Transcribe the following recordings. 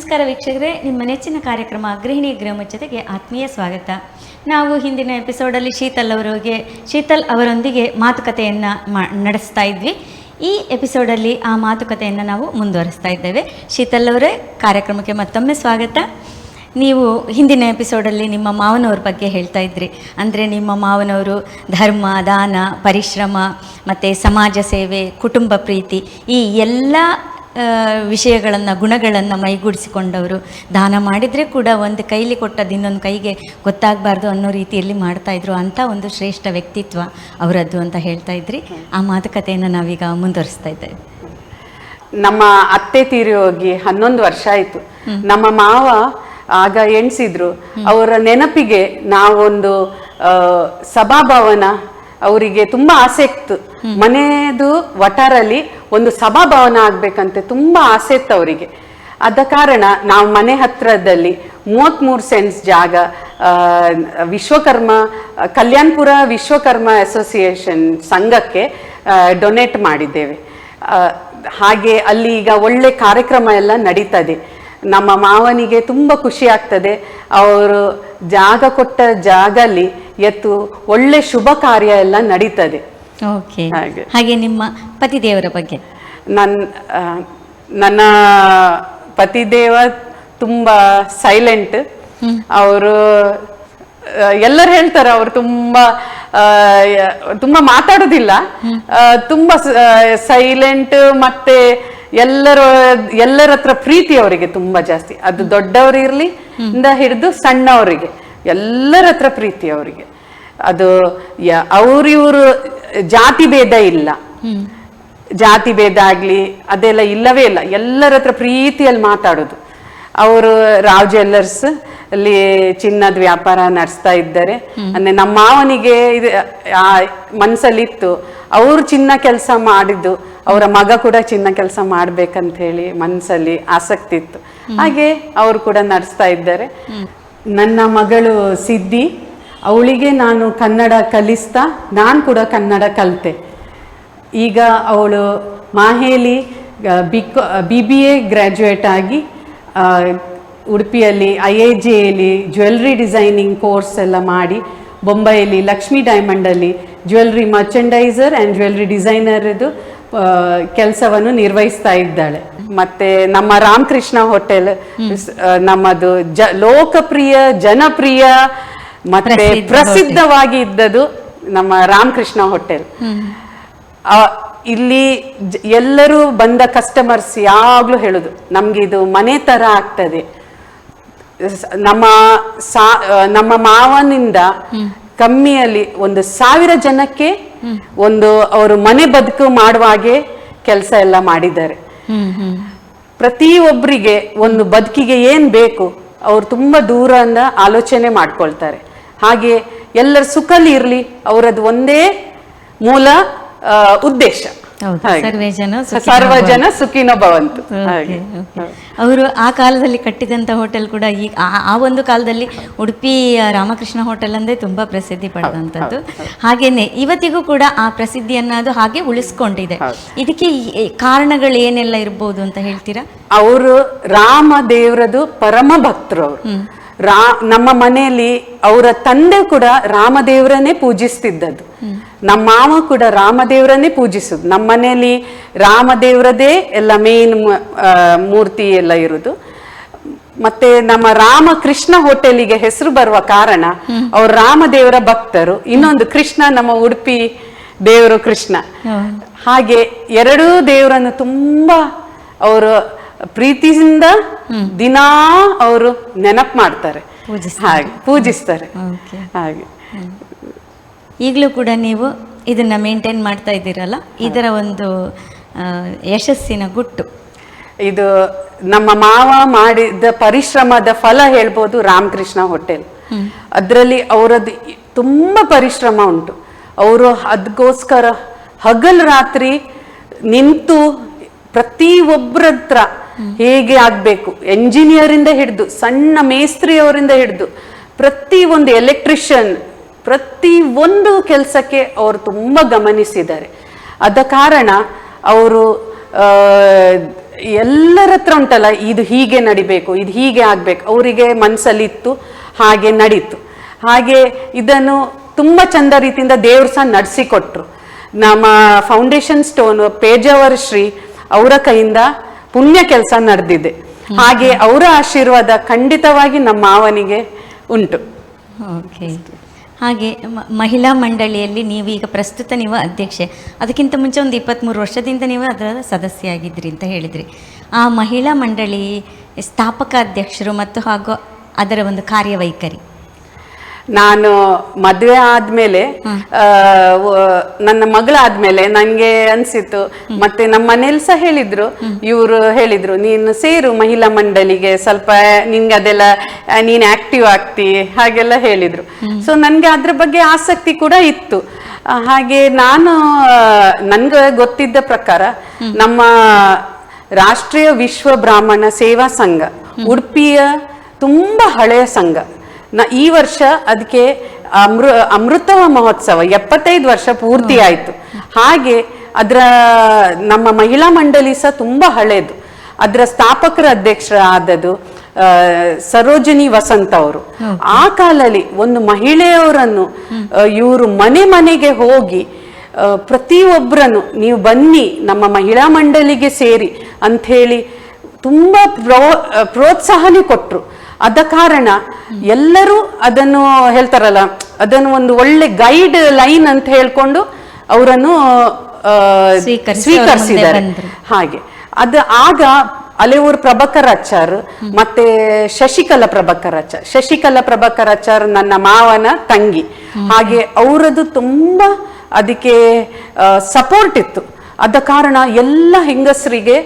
ನಮಸ್ಕಾರ ವೀಕ್ಷಕರೇ, ನಿಮ್ಮ ನೆಚ್ಚಿನ ಕಾರ್ಯಕ್ರಮ ಗೃಹಿಣಿ ಗೃಹಮುಚ್ಚತೆಗೆ ಆತ್ಮೀಯ ಸ್ವಾಗತ. ನಾವು ಹಿಂದಿನ ಎಪಿಸೋಡಲ್ಲಿ ಶೀತಲ್ ಅವರೊಂದಿಗೆ ಮಾತುಕತೆಯನ್ನು ನಡೆಸ್ತಾ ಇದ್ವಿ. ಈ ಎಪಿಸೋಡಲ್ಲಿ ಆ ಮಾತುಕತೆಯನ್ನು ನಾವು ಮುಂದುವರಿಸ್ತಾ ಇದ್ದೇವೆ. ಶೀತಲ್ ಅವರೇ, ಕಾರ್ಯಕ್ರಮಕ್ಕೆ ಮತ್ತೊಮ್ಮೆ ಸ್ವಾಗತ. ನೀವು ಹಿಂದಿನ ಎಪಿಸೋಡಲ್ಲಿ ನಿಮ್ಮ ಮಾವನವ್ರ ಬಗ್ಗೆ ಹೇಳ್ತಾ ಇದ್ರಿ. ಅಂದರೆ ನಿಮ್ಮ ಮಾವನವರು ಧರ್ಮ, ದಾನ, ಪರಿಶ್ರಮ ಮತ್ತು ಸಮಾಜ ಸೇವೆ, ಕುಟುಂಬ ಪ್ರೀತಿ ಈ ಎಲ್ಲ ವಿಷಯಗಳನ್ನು, ಗುಣಗಳನ್ನು ಮೈಗೂಡಿಸಿಕೊಂಡವರು. ದಾನ ಮಾಡಿದರೆ ಕೂಡ ಒಂದು ಕೈಲಿ ಕೊಟ್ಟದ್ದು ಇನ್ನೊಂದು ಕೈಗೆ ಗೊತ್ತಾಗಬಾರ್ದು ಅನ್ನೋ ರೀತಿಯಲ್ಲಿ ಮಾಡ್ತಾಯಿದ್ರು. ಅಂಥ ಒಂದು ಶ್ರೇಷ್ಠ ವ್ಯಕ್ತಿತ್ವ ಅವರದ್ದು ಅಂತ ಹೇಳ್ತಾ ಇದ್ರಿ. ಆ ಮಾತುಕತೆಯನ್ನು ನಾವೀಗ ಮುಂದುವರಿಸ್ತಾ ಇದ್ದೇವೆ. ನಮ್ಮ ಅತ್ತೆ ತೀರಿ ಹೋಗಿ 11 ವರ್ಷ ಆಯಿತು. ನಮ್ಮ ಮಾವ ಆಗ ಎಣಿಸಿದ್ರು, ಅವರ ನೆನಪಿಗೆ ನಾವೊಂದು ಸಭಾಭವನ, ಅವರಿಗೆ ತುಂಬಾ ಆಸೆ ಇತ್ತು, ಮನೆಯದು ವಟಾರಲ್ಲಿ ಒಂದು ಸಭಾಭವನ ಆಗ್ಬೇಕಂತೆ ತುಂಬಾ ಆಸೆ ಇತ್ತು ಅವರಿಗೆ. ಆದ ಕಾರಣ ನಾವು ಮನೆ ಹತ್ರದಲ್ಲಿ 33 ಸೆಂಟ್ಸ್ ಜಾಗ ಕಲ್ಯಾಣಪುರ ವಿಶ್ವಕರ್ಮ ಅಸೋಸಿಯೇಷನ್ ಸಂಘಕ್ಕೆ ಡೊನೇಟ್ ಮಾಡಿದ್ದೇವೆ. ಹಾಗೆ ಅಲ್ಲಿ ಈಗ ಒಳ್ಳೆ ಕಾರ್ಯಕ್ರಮ ಎಲ್ಲ ನಡೀತದೆ. ನಮ್ಮ ಮಾವನಿಗೆ ತುಂಬ ಖುಷಿ ಆಗ್ತದೆ. ಅವರು ಜಾಗ ಕೊಟ್ಟ ಜಾಗಲ್ಲಿ ಒಳ್ಳೆ ಶುಭ ಕಾರ್ಯ ಎಲ್ಲ ನಡೀತದೆ. ಓಕೆ, ಹಾಗೆ ನಿಮ್ಮ ಪತಿದೇವರ ಬಗ್ಗೆ? ನನ್ನ ಪತಿದೇವ ತುಂಬ ಸೈಲೆಂಟ್. ಅವರು ಎಲ್ಲರೂ ಹೇಳ್ತಾರೆ ಅವರು ತುಂಬಾ ಮಾತಾಡೋದಿಲ್ಲ, ತುಂಬಾ ಸೈಲೆಂಟ್. ಮತ್ತೆ ಎಲ್ಲರ ಹತ್ರ ಪ್ರೀತಿ ಅವರಿಗೆ ತುಂಬಾ ಜಾಸ್ತಿ. ಅದು ದೊಡ್ಡವರಿರ್ಲಿ ಇಂದ ಹಿಡಿದು ಸಣ್ಣವರಿಗೆ ಎಲ್ಲರ ಹತ್ರ ಪ್ರೀತಿ ಅವರಿಗೆ. ಅದು ಇವರು ಜಾತಿ ಭೇದ ಇಲ್ಲ, ಜಾತಿ ಭೇದ ಆಗ್ಲಿ ಅದೆಲ್ಲ ಇಲ್ಲವೇ ಇಲ್ಲ. ಎಲ್ಲರ ಹತ್ರ ಪ್ರೀತಿಯಲ್ಲಿ ಮಾತಾಡೋದು. ಅವರು ರಾವ್ ಜ್ಯುವೆಲ್ಲರ್ಸ್ ಅಲ್ಲಿ ಚಿನ್ನದ ವ್ಯಾಪಾರ ನಡೆಸ್ತಾ ಇದ್ದಾರೆ. ಅಂದ್ರೆ ನಮ್ಮ ಮಾವನಿಗೆ ಮನ್ಸಲ್ಲಿತ್ತು, ಅವರು ಚಿನ್ನ ಕೆಲಸ ಮಾಡಿದ್ದು, ಅವರ ಮಗ ಕೂಡ ಚಿನ್ನ ಕೆಲಸ ಮಾಡ್ಬೇಕಂತ ಹೇಳಿ ಮನ್ಸಲ್ಲಿ ಆಸಕ್ತಿ ಇತ್ತು. ಹಾಗೆ ಅವರು ಕೂಡ ನಡೆಸ್ತಾ ಇದ್ದಾರೆ. ನನ್ನ ಮಗಳು ಸಿದ್ಧಿ, ಅವಳಿಗೆ ನಾನು ಕನ್ನಡ ಕಲಿಸ್ತಾ ನಾನು ಕೂಡ ಕನ್ನಡ ಕಲಿತೆ. ಈಗ ಅವಳು ಮಾಹೇಲಿ BBA ಗ್ರ್ಯಾಜುಯೇಟ್ ಆಗಿ ಉಡುಪಿಯಲ್ಲಿ IIJಯಲ್ಲಿ ಜ್ಯುವೆಲ್ರಿ ಡಿಸೈನಿಂಗ್ ಕೋರ್ಸ್ ಎಲ್ಲ ಮಾಡಿ, ಬೊಂಬೈಯಲ್ಲಿ ಲಕ್ಷ್ಮಿ ಡೈಮಂಡಲ್ಲಿ ಜ್ಯುವೆಲ್ರಿ ಮರ್ಚೆಂಡೈಸರ್ ಆ್ಯಂಡ್ ಜ್ಯುವೆಲ್ರಿ ಡಿಸೈನರ್ದು ಕೆಲಸವನ್ನು ನಿರ್ವಹಿಸ್ತಾ ಇದ್ದಾಳೆ. ಮತ್ತೆ ನಮ್ಮ ರಾಮಕೃಷ್ಣ ಹೋಟೆಲ್ ನಮ್ಮದು ಲೋಕಪ್ರಿಯ, ಜನಪ್ರಿಯ ಮತ್ತೆ ಪ್ರಸಿದ್ಧವಾಗಿ ಇದ್ದದ್ದು ನಮ್ಮ ರಾಮಕೃಷ್ಣ ಹೋಟೆಲ್. ಇಲ್ಲಿ ಎಲ್ಲರೂ ಬಂದ ಕಸ್ಟಮರ್ಸ್ ಯಾವಾಗ್ಲೂ ಹೇಳುದು, ನಮ್ಗೆ ಇದು ಮನೆ ತರ ಆಗ್ತದೆ. ನಮ್ಮ ಮಾವನಿಂದ ಕಮ್ಮಿಯಲ್ಲಿ 1,000 ಜನಕ್ಕೆ ಅವರು ಮನೆ ಬದುಕು ಮಾಡುವಾಗೆ ಕೆಲಸ ಎಲ್ಲ ಮಾಡಿದ್ದಾರೆ. ಪ್ರತಿಯೊಬ್ಬರಿಗೆ ಒಂದು ಬದುಕಿಗೆ ಏನ್ ಬೇಕು ಅವ್ರು ತುಂಬಾ ದೂರದಿಂದ ಆಲೋಚನೆ ಮಾಡ್ಕೊಳ್ತಾರೆ. ಹಾಗೆ ಎಲ್ಲರ ಸುಖಲಿ ಇರ್ಲಿ, ಅವರದ್ದು ಒಂದೇ ಮೂಲ ಉದ್ದೇಶ, ಸರ್ವಜನ ಸುಖಿನೋ ಭವಂತು. ಅವರು ಆ ಕಾಲದಲ್ಲಿ ಕಟ್ಟಿದಂತ ಹೋಟೆಲ್ ಕೂಡ ಈಗ ಆ ಒಂದು ಕಾಲದಲ್ಲಿ ಉಡುಪಿ ರಾಮಕೃಷ್ಣ ಹೋಟೆಲ್ ಅಂದೇ ತುಂಬಾ ಪ್ರಸಿದ್ಧಿ ಪಡೆದಂಥದ್ದು. ಹಾಗೇನೆ ಇವತ್ತಿಗೂ ಕೂಡ ಆ ಪ್ರಸಿದ್ಧಿಯನ್ನ ಹಾಗೆ ಉಳಿಸ್ಕೊಂಡಿದೆ. ಇದಕ್ಕೆ ಕಾರಣಗಳು ಏನೆಲ್ಲ ಇರ್ಬೋದು ಅಂತ ಹೇಳ್ತೀರಾ? ಅವರು ರಾಮ ದೇವರದು ಪರಮ ಭಕ್ತರು. ಅವರು ನಮ್ಮ ಮನೆಯಲ್ಲಿ ಅವರ ತಂದೆ ಕೂಡ ರಾಮದೇವರನ್ನೇ ಪೂಜಿಸ್ತಿದ್ದದ್ದು. ನಮ್ಮ ಮಾವ ಕೂಡ ರಾಮದೇವರನ್ನೇ ಪೂಜಿಸುದು. ನಮ್ಮ ಮನೆಯಲ್ಲಿ ರಾಮದೇವರದೇ ಎಲ್ಲ ಮೇನ್ ಮೂರ್ತಿ ಎಲ್ಲ ಇರುದು. ಮತ್ತೆ ನಮ್ಮ ರಾಮಕೃಷ್ಣ ಹೋಟೆಲಿಗೆ ಹೆಸರು ಬರುವ ಕಾರಣ ಅವ್ರು ರಾಮದೇವರ ಭಕ್ತರು. ಇನ್ನೊಂದು ಕೃಷ್ಣ, ನಮ್ಮ ಉಡುಪಿ ದೇವರು ಕೃಷ್ಣ. ಹಾಗೆ ಎರಡೂ ದೇವರನ್ನು ತುಂಬಾ ಅವರು ಪ್ರೀತಿಯಿಂದ ದಿನಾ ಅವರು ನೆನಪು ಮಾಡ್ತಾರೆ, ಹಾಗೆ ಪೂಜಿಸ್ತಾರೆ. ಹಾಗೆ ಈಗಲೂ ಕೂಡ ನೀವು ಇದನ್ನ ಮೇಂಟೈನ್ ಮಾಡ್ತಾ ಇದ್ದೀರಲ್ಲ, ಇದರ ಒಂದು ಯಶಸ್ಸಿನ ಗುಟ್ಟು? ಇದು ನಮ್ಮ ಮಾವ ಮಾಡಿದ ಪರಿಶ್ರಮದ ಫಲ ಹೇಳ್ಬೋದು. ರಾಮಕೃಷ್ಣ ಹೋಟೆಲ್ ಅದರಲ್ಲಿ ಅವರದ್ದು ತುಂಬಾ ಪರಿಶ್ರಮ ಉಂಟು. ಅವರು ಅದಕ್ಕೋಸ್ಕರ ಹಗಲು ರಾತ್ರಿ ನಿಂತು ಪ್ರತಿಯೊಬ್ಬರ ಹತ್ರ ಹೇಗೆ ಆಗ್ಬೇಕು, ಎಂಜಿನಿಯರಿಂದ ಹಿಡಿದು ಸಣ್ಣ ಮೇಸ್ತ್ರಿಯವರಿಂದ ಹಿಡಿದು ಪ್ರತಿ ಒಂದು ಎಲೆಕ್ಟ್ರಿಷಿಯನ್, ಪ್ರತಿ ಒಂದು ಕೆಲಸಕ್ಕೆ ಅವರು ತುಂಬಾ ಗಮನಿಸಿದ್ದಾರೆ. ಆದ ಕಾರಣ ಅವರು ಎಲ್ಲರ ಹತ್ರ ಉಂಟಲ್ಲ, ಇದು ಹೀಗೆ ನಡಿಬೇಕು, ಇದು ಹೀಗೆ ಆಗ್ಬೇಕು, ಅವರಿಗೆ ಮನಸ್ಸಲ್ಲಿ ಇತ್ತು, ಹಾಗೆ ನಡೀತು. ಹಾಗೆ ಇದನ್ನು ತುಂಬ ಚಂದ ರೀತಿಯಿಂದ ದೇವ್ರು ಸಹ ನಡೆಸಿಕೊಟ್ರು. ನಮ್ಮ ಫೌಂಡೇಶನ್ ಸ್ಟೋನ್ ಪೇಜಾವರ ಶ್ರೀ ಅವರ ಕೈಯಿಂದ ಪುಣ್ಯ ಕೆಲಸ ನಡೆದಿದೆ. ಹಾಗೆ ಅವರ ಆಶೀರ್ವಾದ ಖಂಡಿತವಾಗಿ ನಮ್ಮ ಮಾವನಿಗೆ ಉಂಟು. ಓಕೆ. ಹಾಗೆ ಮಹಿಳಾ ಮಂಡಳಿಯಲ್ಲಿ ನೀವೀಗ ಪ್ರಸ್ತುತ ನೀವು ಅಧ್ಯಕ್ಷೆ, ಅದಕ್ಕಿಂತ ಮುಂಚೆ ಒಂದು 23 ವರ್ಷದಿಂದ ನೀವು ಅದರ ಸದಸ್ಯ ಆಗಿದ್ರಿ ಅಂತ ಹೇಳಿದ್ರಿ. ಆ ಮಹಿಳಾ ಮಂಡಳಿ ಸ್ಥಾಪಕ ಅಧ್ಯಕ್ಷರು ಮತ್ತು ಹಾಗೂ ಅದರ ಒಂದು ಕಾರ್ಯವೈಖರಿ. ನಾನು ಮದುವೆ ಆದ್ಮೇಲೆ ನನ್ನ ಮಗಳಾದ್ಮೇಲೆ ನನಗೆ ಅನ್ಸಿತ್ತು, ಮತ್ತೆ ನಮ್ಮ ಮನೇಲಿ ಸಹ ಹೇಳಿದ್ರು, ಇವರು ಹೇಳಿದ್ರು, ನೀನು ಸೇರು ಮಹಿಳಾ ಮಂಡಳಿಗೆ, ಸ್ವಲ್ಪ ನಿಂಗೆ ಅದೆಲ್ಲ ನೀನು ಆಕ್ಟಿವ್ ಆಗ್ತಿ ಹಾಗೆಲ್ಲ ಹೇಳಿದ್ರು. ಸೊ ನನಗೆ ಅದ್ರ ಬಗ್ಗೆ ಆಸಕ್ತಿ ಕೂಡ ಇತ್ತು. ಹಾಗೆ ನಾನು ನನ್ಗೆ ಗೊತ್ತಿದ್ದ ಪ್ರಕಾರ ನಮ್ಮ ರಾಷ್ಟ್ರೀಯ ವಿಶ್ವ ಬ್ರಾಹ್ಮಣ ಸೇವಾ ಸಂಘ ಉಡುಪಿಯ ತುಂಬಾ ಹಳೆಯ ಸಂಘ. ಈ ವರ್ಷ ಅದಕ್ಕೆ ಅಮೃತವ ಮಹೋತ್ಸವ 75 ವರ್ಷ ಪೂರ್ತಿ ಆಯ್ತು. ಹಾಗೆ ನಮ್ಮ ಮಹಿಳಾ ಮಂಡಳಿ ಸಹ ತುಂಬಾ ಹಳೇದು. ಅದರ ಸ್ಥಾಪಕರ ಅಧ್ಯಕ್ಷರಾದದ್ದು ಸರೋಜಿನಿ ವಸಂತ ಅವರು. ಆ ಕಾಲದಲ್ಲಿ ಒಂದು ಮಹಿಳೆಯವರನ್ನು ಇವರು ಮನೆ ಮನೆಗೆ ಹೋಗಿ ಪ್ರತಿಯೊಬ್ಬರನ್ನು ನೀವು ಬನ್ನಿ ನಮ್ಮ ಮಹಿಳಾ ಮಂಡಳಿಗೆ ಸೇರಿ ಅಂತ ಹೇಳಿ ತುಂಬಾ ಪ್ರೋತ್ಸಾಹನೆ ಕೊಟ್ರು. ಆದ ಕಾರಣ ಎಲ್ಲರೂ ಅದನ್ನು ಹೇಳ್ತಾರಲ್ಲ, ಅದನ್ನು ಒಂದು ಒಳ್ಳೆ ಗೈಡ್ ಲೈನ್ ಅಂತ ಹೇಳ್ಕೊಂಡು ಅವರನ್ನು ಸ್ವೀಕರಿಸಿದ್ದಾರೆ. ಹಾಗೆ ಆಗ ಅಲೆಯೂರು ಪ್ರಭಾಕರಾಚಾರ್ ಮತ್ತೆ ಶಶಿಕಲಾ ಪ್ರಭಾಕರಾಚಾರ್ ನನ್ನ ಮಾವನ ತಂಗಿ. ಹಾಗೆ ಅವರದ್ದು ತುಂಬಾ ಅದಕ್ಕೆ ಸಪೋರ್ಟ್ ಇತ್ತು. ಆದ ಕಾರಣ ಎಲ್ಲ ಹೆಂಗಸರಿಗೆ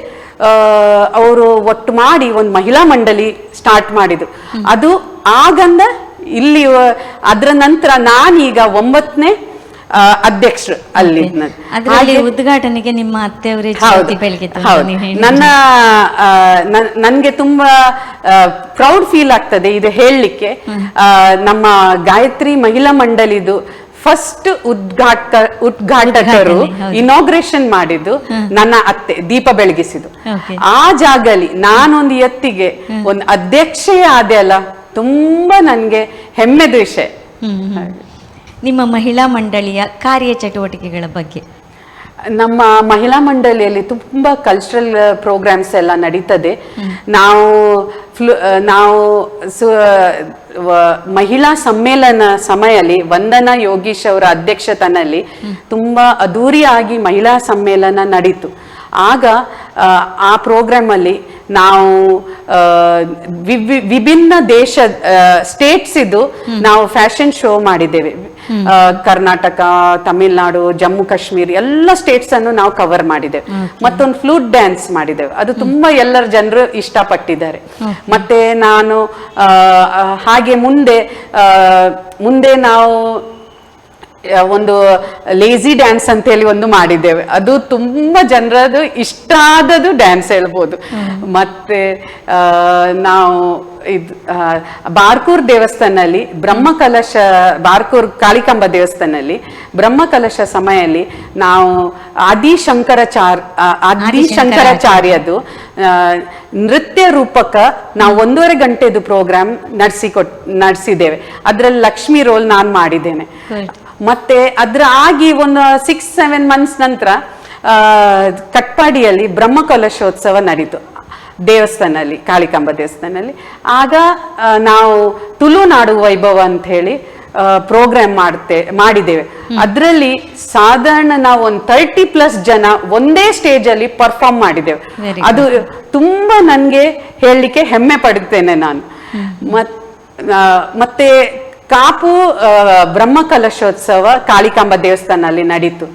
ಅವರು ಒಟ್ಟು ಮಾಡಿ ಒಂದು ಮಹಿಳಾ ಮಂಡಳಿ ಸ್ಟಾರ್ಟ್ ಮಾಡಿದ್ರು. ಅದು ಆಗಂದ ಇಲ್ಲಿ ಅದರ ನಂತರ ನಾನೀಗ 9ನೇ ಅಧ್ಯಕ್ಷರು ಅಲ್ಲಿ. ಉದ್ಘಾಟನೆಗೆ ನಿಮ್ಮ ಅತ್ತೆಯವರೇ ನನ್ಗೆ ತುಂಬಾ ಪ್ರೌಡ್ ಫೀಲ್ ಆಗ್ತದೆ ಇದು ಹೇಳಲಿಕ್ಕೆ. ನಮ್ಮ ಗಾಯತ್ರಿ ಮಹಿಳಾ ಮಂಡಳಿದು ಫಸ್ಟ್ ಉದ್ಘಾಟಕರು ಇನಾಗ್ರೇಷನ್ ಮಾಡಿದ್ದು ನನ್ನ ಅತ್ತೆ ದೀಪ ಬೆಳಗಿಸಿದ್ದು. ಆ ಜಾಗದಲ್ಲಿ ನಾನೊಂದು ಎತ್ತಿಗೆ ಒಂದು ಅಧ್ಯಕ್ಷೆಯೇ ಆದೆ ಅಲ್ಲ, ತುಂಬಾ ನನ್ಗೆ ಹೆಮ್ಮೆದ ವಿಷಯ. ನಿಮ್ಮ ಮಹಿಳಾ ಮಂಡಳಿಯ ಕಾರ್ಯಚಟುವಟಿಕೆಗಳ ಬಗ್ಗೆ. ನಮ್ಮ ಮಹಿಳಾ ಮಂಡಳಿಯಲ್ಲಿ ತುಂಬಾ ಕಲ್ಚರಲ್ ಪ್ರೋಗ್ರಾಮ್ಸ್ ಎಲ್ಲ ನಡೀತದೆ. ನಾವು ಮಹಿಳಾ ಸಮ್ಮೇಳನ ಸಮಯದಲ್ಲಿ ವಂದನಾ ಯೋಗೀಶ್ ಅವರ ಅಧ್ಯಕ್ಷತನಲ್ಲಿ ತುಂಬಾ ಅದ್ದೂರಿಯಾಗಿ ಮಹಿಳಾ ಸಮ್ಮೇಳನ ನಡೀತು. ಆಗ ಆ ಪ್ರೋಗ್ರಾಮ್ ಅಲ್ಲಿ ನಾವು ವಿಭಿನ್ನ ಸ್ಟೇಟ್ಸ್ ಇದು ನಾವು ಫ್ಯಾಷನ್ ಶೋ ಮಾಡಿದ್ದೇವೆ. ಕರ್ನಾಟಕ, ತಮಿಳುನಾಡು, ಜಮ್ಮು ಕಾಶ್ಮೀರ್ ಎಲ್ಲ ಸ್ಟೇಟ್ಸ್ ಅನ್ನು ನಾವು ಕವರ್ ಮಾಡಿದ್ದೇವೆ. ಮತ್ತೊಂದು ಫ್ಲೂಟ್ ಡ್ಯಾನ್ಸ್ ಮಾಡಿದ್ದೇವೆ. ಅದು ತುಂಬಾ ಎಲ್ಲರ ಜನರು ಇಷ್ಟಪಟ್ಟಿದ್ದಾರೆ. ಮತ್ತೆ ನಾನು ಹಾಗೆ ಮುಂದೆ ನಾವು ಒಂದು ಲೇಜಿ ಡ್ಯಾನ್ಸ್ ಅಂತ ಹೇಳಿ ಒಂದು ಮಾಡಿದ್ದೇವೆ. ಅದು ತುಂಬಾ ಜನರದು ಇಷ್ಟ ಆದದ್ದು ಡ್ಯಾನ್ಸ್ ಹೇಳ್ಬೋದು. ಮತ್ತೆ ನಾವು ಬಾರ್ಕೂರ್ ದೇವಸ್ಥಾನದಲ್ಲಿ ಬಾರ್ಕೂರ್ ಕಾಳಿಕಾಂಬ ದೇವಸ್ಥಾನದಲ್ಲಿ ಬ್ರಹ್ಮಕಲಶ ಸಮಯದಲ್ಲಿ ನಾವು ಆದಿಶಂಕರಾಚಾರ್ಯದು ನೃತ್ಯ ರೂಪಕ ನಾವು 1.5 ಗಂಟೆದು ಪ್ರೋಗ್ರಾಮ್ ನಡೆಸಿದ್ದೇವೆ. ಅದರಲ್ಲಿ ಲಕ್ಷ್ಮಿ ರೋಲ್ ನಾನು ಮಾಡಿದ್ದೇನೆ. ಮತ್ತೆ ಆಗಿ ಒಂದು 6-7 ಮಂತ್ಸ್ ನಂತರ ಕಟ್ಪಾಡಿಯಲ್ಲಿ ಬ್ರಹ್ಮಕಲಶೋತ್ಸವ ನಡೀತು ದೇವಸ್ಥಾನದಲ್ಲಿ, ಕಾಳಿಕಾಂಬ ದೇವಸ್ಥಾನದಲ್ಲಿ. ಆಗ ನಾವು ತುಳುನಾಡು ವೈಭವ ಅಂತ ಹೇಳಿ ಪ್ರೋಗ್ರಾಮ್ ಮಾಡಿದ್ದೇವೆ. ಅದರಲ್ಲಿ ಸಾಧಾರಣ ನಾವು ಒಂದು 30+ ಜನ ಒಂದೇ ಸ್ಟೇಜ್ ಅಲ್ಲಿ ಪರ್ಫಾರ್ಮ್ ಮಾಡಿದ್ದೇವೆ. ಅದು ತುಂಬಾ ನನ್ಗೆ ಹೇಳಲಿಕ್ಕೆ ಹೆಮ್ಮೆ ಪಡುತ್ತೇನೆ ನಾನು. ಮತ್ತೆ ಕಾಪು ಬ್ರಹ್ಮಕಲಶೋತ್ಸವ ಕಾಳಿಕಾಂಬ ದೇವಸ್ಥಾನದಲ್ಲಿ ನಡೀತು.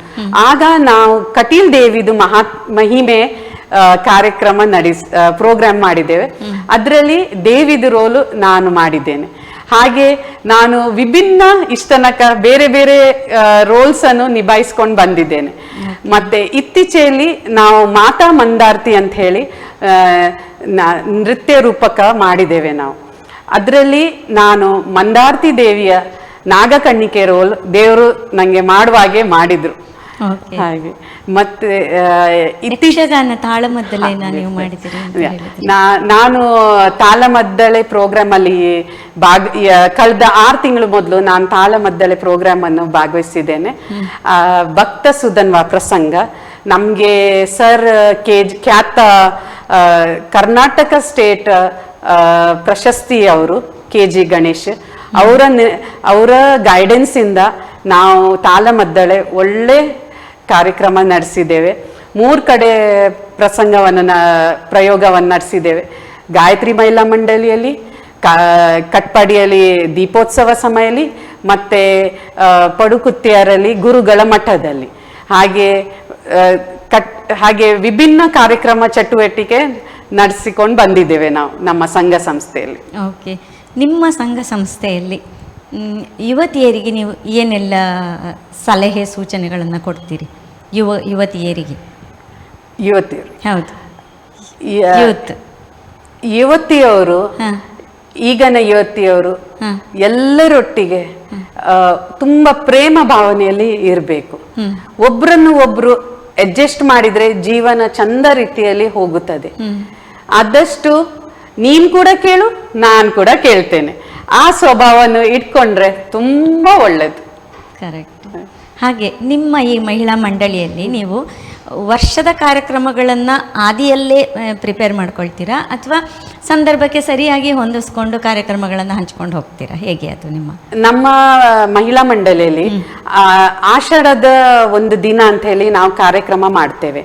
ಆಗ ನಾವು ಕಟೀಲ್ ದೇವಿದು ಮಹಿಮೆ ಕಾರ್ಯಕ್ರಮ ಪ್ರೋಗ್ರಾಮ್ ಮಾಡಿದ್ದೇವೆ. ಅದರಲ್ಲಿ ದೇವಿದು ರೋಲು ನಾನು ಮಾಡಿದ್ದೇನೆ. ಹಾಗೆ ನಾನು ವಿಭಿನ್ನ ಇಷ್ಟನಕ ಬೇರೆ ಬೇರೆ ರೋಲ್ಸ್ ಅನ್ನು ನಿಭಾಯಿಸ್ಕೊಂಡು ಬಂದಿದ್ದೇನೆ. ಮತ್ತೆ ಇತ್ತೀಚೆಯಲ್ಲಿ ನಾವು ಮಾತಾ ಮಂದಾರ್ತಿ ಅಂತ ಹೇಳಿ ನೃತ್ಯ ರೂಪಕ ಮಾಡಿದ್ದೇವೆ ನಾವು. ಅದರಲ್ಲಿ ನಾನು ಮಂದಾರ್ತಿ ದೇವಿಯ ನಾಗಕಣ್ಣಿಕೆ ರೋಲ್ ದೇವರು ನಂಗೆ ಮಾಡುವಾಗೆ ಮಾಡಿದ್ರು. ಓಕೆ. ಹಾಗೆ ಮತ್ತೆ ಯಕ್ಷಗಾನ ತಾಳಮದ್ದಲೆನ ನೀವು ಮಾಡಿದ್ದೀರಿ ಅಂತ ಹೇಳಿದ್ರಿ. ನಾನು ತಾಳಮದ್ದಳೆ ಪ್ರೋಗ್ರಾಮ್ ಅಲ್ಲಿ ಕಳೆದ 6 ತಿಂಗಳು ಮೊದಲು ನಾನು ತಾಳಮದ್ದಳೆ ಪ್ರೋಗ್ರಾಮ್ ಅನ್ನು ಭಾಗವಹಿಸಿದ್ದೇನೆ. ಭಕ್ತ ಸುಧನ್ವ ಪ್ರಸಂಗ ನಮ್ಗೆ ಸರ್ ಖ್ಯಾತ ಕರ್ನಾಟಕ ಸ್ಟೇಟ್ ಪ್ರಶಸ್ತಿ ಅವರು KG ಗಣೇಶ್ ಅವರ ಗೈಡೆನ್ಸ್ ಇಂದ ನಾವು ತಾಳಮದ್ದಳೆ ಒಳ್ಳೆ ಕಾರ್ಯಕ್ರಮ ನಡೆಸಿದ್ದೇವೆ. 3 ಕಡೆ ಪ್ರಯೋಗವನ್ನು ನಡೆಸಿದ್ದೇವೆ. ಗಾಯತ್ರಿ ಮಹಿಳಾ ಮಂಡಳಿಯಲ್ಲಿ, ಕಟ್ಪಾಡಿಯಲ್ಲಿ ದೀಪೋತ್ಸವ ಸಮಯದಲ್ಲಿ, ಮತ್ತೆ ಪಡುಕುತ್ತಿಯರಲ್ಲಿ ಗುರುಗಳ ಮಠದಲ್ಲಿ. ಹಾಗೆ ವಿಭಿನ್ನ ಕಾರ್ಯಕ್ರಮ ಚಟುವಟಿಕೆ ನಡೆಸಿಕೊಂಡು ಬಂದಿದ್ದೇವೆ ನಾವು ನಮ್ಮ ಸಂಘ ಸಂಸ್ಥೆಯಲ್ಲಿ. ಓಕೆ. ನಿಮ್ಮ ಸಂಘ ಸಂಸ್ಥೆಯಲ್ಲಿ ಯುವತಿಯರಿಗೆ ನೀವು ಏನೆಲ್ಲ ಸಲಹೆ ಸೂಚನೆಗಳನ್ನು ಕೊಡ್ತೀರಿ? ಯುವತಿಯರಿಗೆ. ಹೌದು. ಯೂತ್ ಯುವತಿಯವರು, ಈಗಿನ ಯುವತಿಯವರು ಎಲ್ಲರೊಟ್ಟಿಗೆ ತುಂಬಾ ಪ್ರೇಮ ಭಾವನೆಯಲ್ಲಿ ಇರಬೇಕು. ಒಬ್ರನ್ನು ಒಬ್ರು ಅಡ್ಜಸ್ಟ್ ಮಾಡಿದ್ರೆ ಜೀವನ ಚಂದ ರೀತಿಯಲ್ಲಿ ಹೋಗುತ್ತದೆ. ಆದಷ್ಟು ನೀನ್ ಕೂಡ ಕೇಳು, ನಾನ್ ಕೂಡ ಕೇಳ್ತೇನೆ, ಆ ಸ್ವಭಾವವನ್ನು ಇಟ್ಕೊಂಡ್ರೆ ತುಂಬಾ ಒಳ್ಳೇದು. ಕರೆಕ್ಟ್. ಹಾಗೆ ನಿಮ್ಮ ಈ ಮಹಿಳಾ ಮಂಡಳಿಯಲ್ಲಿ ನೀವು ವರ್ಷದ ಕಾರ್ಯಕ್ರಮಗಳನ್ನು ಆದಿಯಲ್ಲೇ ಪ್ರಿಪೇರ್ ಮಾಡ್ಕೊಳ್ತೀರಾ ಅಥವಾ ಸಂದರ್ಭಕ್ಕೆ ಸರಿಯಾಗಿ ಹೊಂದಿಸ್ಕೊಂಡು ಕಾರ್ಯಕ್ರಮಗಳನ್ನು ಹಂಚ್ಕೊಂಡು ಹೋಗ್ತೀರಾ? ಹೇಗೆ ಅದು ನಮ್ಮ ಮಹಿಳಾ ಮಂಡಳಿಯಲ್ಲಿ ಆಷಾಢದ ಒಂದು ದಿನ ಅಂತ ಹೇಳಿ ನಾವು ಕಾರ್ಯಕ್ರಮ ಮಾಡ್ತೇವೆ.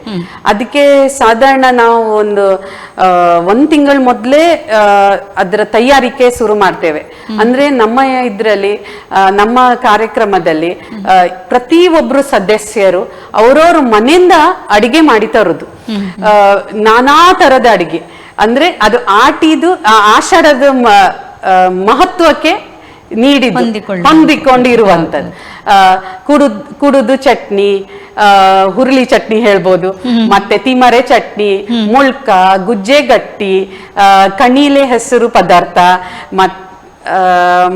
ಅದಕ್ಕೆ ಸಾಧಾರಣ ನಾವು ಒಂದು ತಿಂಗಳ ಮೊದಲೇ ಅದರ ತಯಾರಿಕೆ ಶುರು ಮಾಡ್ತೇವೆ. ಅಂದ್ರೆ ನಮ್ಮ ಕಾರ್ಯಕ್ರಮದಲ್ಲಿ ಪ್ರತಿಯೊಬ್ರು ಸದಸ್ಯರು ಅವರವ್ರ ಮನೆಯಿಂದ ಅಡಿಗೆ ಮಾಡಿ ತರುದು, ನಾನಾ ತರದ ಅಡಿಗೆ. ಅಂದ್ರೆ ಅದು ಆಷಾಢದ ಮಹತ್ವಕ್ಕೆ ಹೊಂದಿಕೊಂಡಿರುವಂತದ್ದು. ಕುಡುದು ಚಟ್ನಿ, ಹುರುಳಿ ಚಟ್ನಿ ಹೇಳ್ಬೋದು, ಮತ್ತೆ ತಿಮರೆ ಚಟ್ನಿ, ಮುಳ್ಕ, ಗುಜ್ಜೆಗಟ್ಟಿ, ಕಣೀಲೆ ಹೆಸರು ಪದಾರ್ಥ,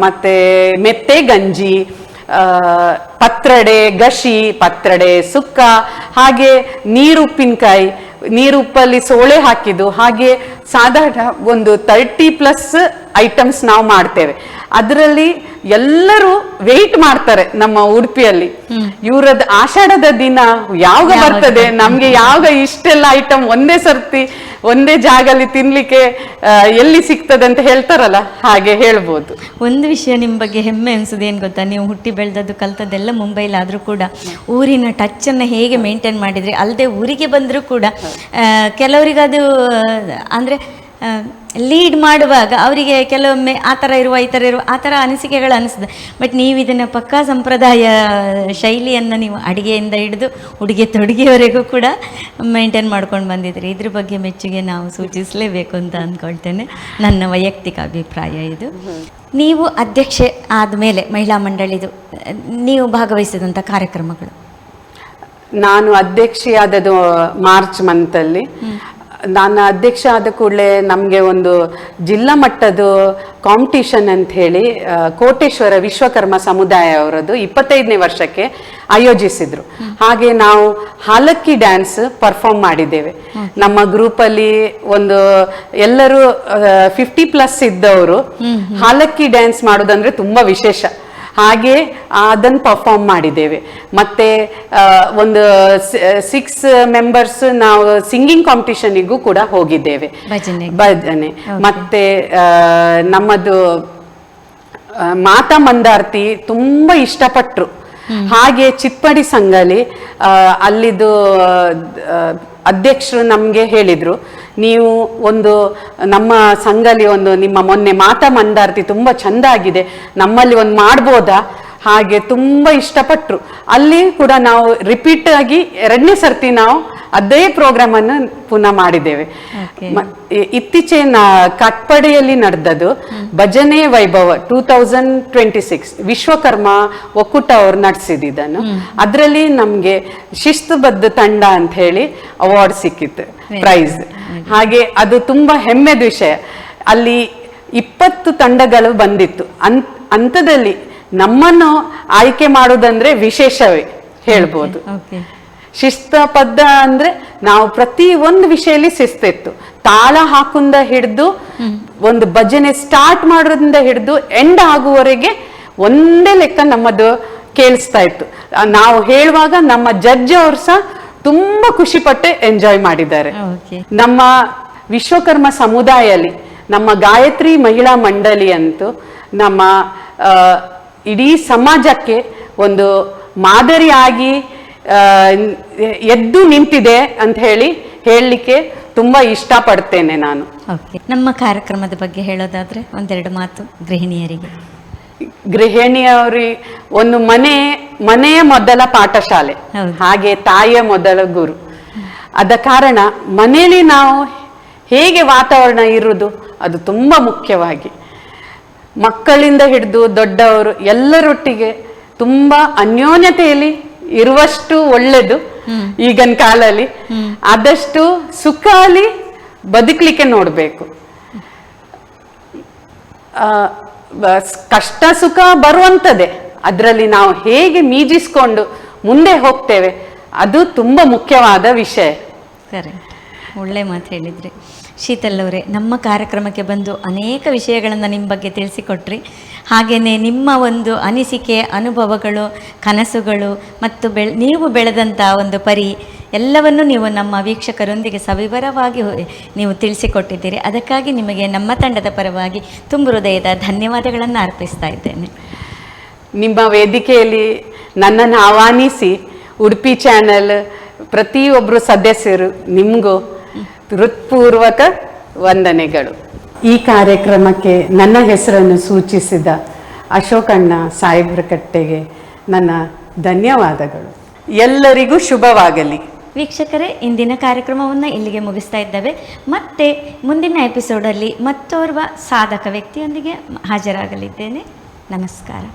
ಮತ್ತೆ ಮೆತ್ತೆ ಗಂಜಿ, ಪತ್ರಡೆ ಗಶಿ, ಪತ್ರಡೆ ಸುಕ್ಕ, ಹಾಗೆ ನೀರುಪ್ಪಿನಕಾಯಿ, ನೀರುಪ್ಪಲ್ಲಿ ಸೋಳೆ ಹಾಕಿದ್ದು, ಹಾಗೆ ಸಾಧಾರಣ ಒಂದು 30+ ಐಟಮ್ಸ್ ನಾವು ಮಾಡ್ತೇವೆ. ಅದರಲ್ಲಿ ಎಲ್ಲರೂ ವೆಯ್ಟ್ ಮಾಡ್ತಾರೆ ನಮ್ಮ ಉಡುಪಿಯಲ್ಲಿ. ಇವರದ್ದು ಆಷಾಢದ ದಿನ ಯಾವಾಗ ಬರ್ತದೆ, ನಮ್ಗೆ ಯಾವಾಗ ಇಷ್ಟೆಲ್ಲ ಐಟಮ್ ಒಂದೇ ಸರ್ತಿ ಒಂದೇ ಜಾಗದಲ್ಲಿ ತಿನ್ಲಿಕ್ಕೆ ಎಲ್ಲಿ ಸಿಗ್ತದೆ ಅಂತ ಹೇಳ್ತಾರಲ್ಲ, ಹಾಗೆ ಹೇಳ್ಬೋದು. ಒಂದು ವಿಷಯ ನಿಮ್ಮ ಬಗ್ಗೆ ಹೆಮ್ಮೆ ಅನ್ಸೋದು ಏನು ಗೊತ್ತಾ, ನೀವು ಹುಟ್ಟಿ ಬೆಳೆದದ್ದು ಕಲ್ತದ್ದೆಲ್ಲ ಮುಂಬೈಲಾದರೂ ಕೂಡ ಊರಿನ ಟಚ್ಚನ್ನು ಹೇಗೆ ಮೇಂಟೈನ್ ಮಾಡಿದ್ರಿ. ಅಲ್ಲದೆ ಊರಿಗೆ ಬಂದರೂ ಕೂಡ ಕೆಲವರಿಗದು ಅಂದರೆ ಲೀಡ್ ಮಾಡುವಾಗ ಅವರಿಗೆ ಕೆಲವೊಮ್ಮೆ ಆ ಥರ ಇರುವ ಆ ಥರ ಅನಿಸಿಕೆಗಳು ಅನಿಸ್ತದೆ. ಬಟ್ ನೀವು ಇದನ್ನು ಪಕ್ಕಾ ಸಂಪ್ರದಾಯ ಶೈಲಿಯನ್ನು ನೀವು ಅಡುಗೆಯಿಂದ ಹಿಡಿದು ಉಡುಗೆ ತೊಡುಗೆಯವರೆಗೂ ಕೂಡ ಮೇಂಟೈನ್ ಮಾಡ್ಕೊಂಡು ಬಂದಿದ್ರಿ. ಇದ್ರ ಬಗ್ಗೆ ಮೆಚ್ಚುಗೆ ನಾವು ಸೂಚಿಸಲೇಬೇಕು ಅಂತ ಅಂದ್ಕೊಳ್ತೇನೆ. ನನ್ನ ವೈಯಕ್ತಿಕ ಅಭಿಪ್ರಾಯ ಇದು. ನೀವು ಅಧ್ಯಕ್ಷೆ ಆದಮೇಲೆ ಮಹಿಳಾ ಮಂಡಳಿದು ನೀವು ಭಾಗವಹಿಸಿದಂಥ ಕಾರ್ಯಕ್ರಮಗಳು? ನಾನು ಅಧ್ಯಕ್ಷೆಯಾದದ್ದು ಮಾರ್ಚ್ ಮಂತಲ್ಲಿ. ನಾನು ಅಧ್ಯಕ್ಷ ಆದ ಕೂಡಲೇ ನಮಗೆ ಒಂದು ಜಿಲ್ಲಾ ಮಟ್ಟದ ಕಾಂಪಿಟಿಷನ್ ಅಂತ ಹೇಳಿ ಕೋಟೇಶ್ವರ ವಿಶ್ವಕರ್ಮ ಸಮುದಾಯ ಅವರದ್ದು 25ನೇ ವರ್ಷಕ್ಕೆ ಆಯೋಜಿಸಿದ್ರು. ಹಾಗೆ ನಾವು ಹಾಲಕ್ಕಿ ಡ್ಯಾನ್ಸ್ ಪರ್ಫಾರ್ಮ್ ಮಾಡಿದ್ದೇವೆ. ನಮ್ಮ ಗ್ರೂಪಲ್ಲಿ ಎಲ್ಲರೂ 50+ ಇದ್ದವರು ಹಾಲಕ್ಕಿ ಡ್ಯಾನ್ಸ್ ಮಾಡೋದಂದ್ರೆ ತುಂಬಾ ವಿಶೇಷ. ಹಾಗೆ ಅದನ್ನು ಪರ್ಫಾರ್ಮ್ ಮಾಡಿದ್ದೇವೆ. ಮತ್ತೆ ಒಂದು 6 ಮೆಂಬರ್ಸ್ ನಾವು ಸಿಂಗಿಂಗ್ ಕಾಂಪಿಟಿಷನ್ಗೂ ಕೂಡ ಹೋಗಿದ್ದೇವೆ, ಭಜನೆ. ಮತ್ತೆ ನಮ್ಮದು ಮಾತಾ ಮಂದಾರ್ತಿ ತುಂಬಾ ಇಷ್ಟಪಟ್ರು. ಹಾಗೆ ಚಿತ್ಪಡಿ ಸಂಘಲಿ ಅಲ್ಲಿದು ಅಧ್ಯಕ್ಷರು ನಮ್ಗೆ ಹೇಳಿದ್ರು, ನೀವು ನಮ್ಮ ಸಂಘಲಿ ನಿಮ್ಮ ಮೊನ್ನೆ ಮಾತಾ ಮಂದಾರ್ತಿ ತುಂಬಾ ಚಂದ ಆಗಿದೆ, ನಮ್ಮಲ್ಲಿ ಮಾಡ್ಬೋದಾ? ಹಾಗೆ ತುಂಬಾ ಇಷ್ಟಪಟ್ರು. ಅಲ್ಲಿ ಕೂಡ ನಾವು ರಿಪೀಟ್ ಆಗಿ 2ನೇ ಸರ್ತಿ ನಾವು ಅದೇ ಪ್ರೋಗ್ರಾಮ್ ಅನ್ನು ಪುನಃ ಮಾಡಿದ್ದೇವೆ. ಇತ್ತೀಚೆಗೆ ಕಟ್ಪಡೆಯಲ್ಲಿ ನಡೆದದ್ದು ಭಜನೆ ವೈಭವ 2026 ವಿಶ್ವಕರ್ಮ ಒಕ್ಕೂಟ ಅವರು ನಡೆಸಿದ್ದನ್ನು. ಅದರಲ್ಲಿ ನಮ್ಗೆ ಶಿಸ್ತುಬದ್ಧ ತಂಡ ಅಂತ ಹೇಳಿ ಅವಾರ್ಡ್ ಸಿಕ್ಕಿತ್ತು, ಪ್ರೈಸ್. ಹಾಗೆ ಅದು ತುಂಬಾ ಹೆಮ್ಮೆದ ವಿಷಯ. ಅಲ್ಲಿ 20 ತಂಡಗಳು ಬಂದಿತ್ತು. ಅಂಥದ್ದಲ್ಲಿ ನಮ್ಮನ್ನು ಆಯ್ಕೆ ಮಾಡುವುದಂದ್ರೆ ವಿಶೇಷವೇ ಹೇಳ್ಬೋದು. ಓಕೆ. ಶಿಸ್ತಬದ್ಧ ಅಂದ್ರೆ ನಾವು ಪ್ರತಿ ಒಂದು ವಿಷಯದಲ್ಲಿ ಶಿಸ್ತಿತ್ತು. ತಾಳ ಹಾಕುಂದ ಹಿಡಿದು ಒಂದು ಭಜನೆ ಸ್ಟಾರ್ಟ್ ಮಾಡೋದ್ರಿಂದ ಹಿಡಿದು ಎಂಡ್ ಆಗುವವರೆಗೆ ಒಂದೇ ಲೆಕ್ಕ ನಮ್ಮದು ಕೇಳಿಸ್ತಾ ಇತ್ತು. ನಾವು ಹೇಳುವಾಗ ನಮ್ಮ ಜಡ್ಜ್ ಅವ್ರು ಸಹ ತುಂಬಾ ಖುಷಿ ಪಟ್ಟು ಎಂಜಾಯ್ ಮಾಡಿದ್ದಾರೆ. ಓಕೆ. ನಮ್ಮ ವಿಶ್ವಕರ್ಮ ಸಮುದಾಯದಲ್ಲಿ ನಮ್ಮ ಗಾಯತ್ರಿ ಮಹಿಳಾ ಮಂಡಳಿ ಅಂತೂ ನಮ್ಮ ಇಡೀ ಸಮಾಜಕ್ಕೆ ಒಂದು ಮಾದರಿಯಾಗಿ ಎದ್ದು ನಿಂತಿದೆ ಅಂತ ಹೇಳಲಿಕ್ಕೆ ತುಂಬಾ ಇಷ್ಟಪಡ್ತೇನೆ ನಾನು. ಓಕೆ. ನಮ್ಮ ಕಾರ್ಯಕ್ರಮದ ಬಗ್ಗೆ ಹೇಳೋದಾದ್ರೆ ಒಂದೆರಡು ಮಾತು ಗೃಹಿಣಿಯರಿಗೆ. ಗೃಹಿಣಿಯವರಿ ಒಂದು ಮನೆಯ ಮೊದಲ ಪಾಠಶಾಲೆ, ಹೌದು. ಹಾಗೆ ತಾಯಿಯ ಮೊದಲ ಗುರು. ಆದ ಕಾರಣ ಮನೆಯಲ್ಲಿ ನಾವು ಹೇಗೆ ವಾತಾವರಣ ಇರುವುದು ಅದು ತುಂಬಾ ಮುಖ್ಯವಾಗಿ, ಮಕ್ಕಳಿಂದ ಹಿಡಿದು ದೊಡ್ಡವರು ಎಲ್ಲರೊಟ್ಟಿಗೆ ತುಂಬಾ ಅನ್ಯೋನ್ಯತೆಯಲ್ಲಿ ಇರುವಷ್ಟು ಒಳ್ಳೆದು ಈಗಿನ ಕಾಲಲ್ಲಿ. ಆದಷ್ಟು ಸುಖ ಅಲ್ಲಿ ಬದುಕಲಿಕ್ಕೆ ನೋಡ್ಬೇಕು. ಕಷ್ಟ ಸುಖ ಬರುವಂಥದ್ದೇ, ಅದರಲ್ಲಿ ನಾವು ಹೇಗೆ ಮೀಜಿಸ್ಕೊಂಡು ಮುಂದೆ ಹೋಗ್ತೇವೆ ಅದು ತುಂಬಾ ಮುಖ್ಯವಾದ ವಿಷಯ. ಕರೆಕ್ಟ್. ಒಳ್ಳೆ ಮಾತು ಹೇಳಿದ್ರಿ. ಶೀತಲ್ ಅವರೇ, ನಮ್ಮ ಕಾರ್ಯಕ್ರಮಕ್ಕೆ ಬಂದು ಅನೇಕ ವಿಷಯಗಳನ್ನು ನಿಮ್ಮ ಬಗ್ಗೆ ತಿಳಿಸಿಕೊಟ್ರಿ. ಹಾಗೆಯೇ ನಿಮ್ಮ ಒಂದು ಅನಿಸಿಕೆ, ಅನುಭವಗಳು, ಕನಸುಗಳು ಮತ್ತು ನೀವು ಬೆಳೆದಂಥ ಒಂದು ಪರಿ ಎಲ್ಲವನ್ನು ನೀವು ನಮ್ಮ ವೀಕ್ಷಕರೊಂದಿಗೆ ಸವಿವರವಾಗಿ ನೀವು ತಿಳಿಸಿಕೊಟ್ಟಿದ್ದೀರಿ. ಅದಕ್ಕಾಗಿ ನಿಮಗೆ ನಮ್ಮ ತಂಡದ ಪರವಾಗಿ ತುಂಬ ಹೃದಯದ ಧನ್ಯವಾದಗಳನ್ನು ಅರ್ಪಿಸ್ತಾ ಇದ್ದೇನೆ. ನಿಮ್ಮ ವೇದಿಕೆಯಲ್ಲಿ ನನ್ನನ್ನು ಆಹ್ವಾನಿಸಿ ಉಡುಪಿ ಚಾನೆಲ್ ಪ್ರತಿಯೊಬ್ಬರು ಸದಸ್ಯರು ನಿಮಗೂ ಹೃತ್ಪೂರ್ವಕ ವಂದನೆಗಳು. ಈ ಕಾರ್ಯಕ್ರಮಕ್ಕೆ ನನ್ನ ಹೆಸರನ್ನು ಸೂಚಿಸಿದ ಅಶೋಕಣ್ಣ ಸಾಯಿಬ್ರಕಟ್ಟೆಗೆ ನನ್ನ ಧನ್ಯವಾದಗಳು. ಎಲ್ಲರಿಗೂ ಶುಭವಾಗಲಿ. ವೀಕ್ಷಕರೇ, ಇಂದಿನ ಕಾರ್ಯಕ್ರಮವನ್ನು ಇಲ್ಲಿಗೆ ಮುಗಿಸ್ತಾ ಇದ್ದೇವೆ. ಮತ್ತೆ ಮುಂದಿನ ಎಪಿಸೋಡಲ್ಲಿ ಮತ್ತೋರ್ವ ಸಾಧಕ ವ್ಯಕ್ತಿಯೊಂದಿಗೆ ಹಾಜರಾಗಲಿದ್ದೇನೆ. ನಮಸ್ಕಾರ.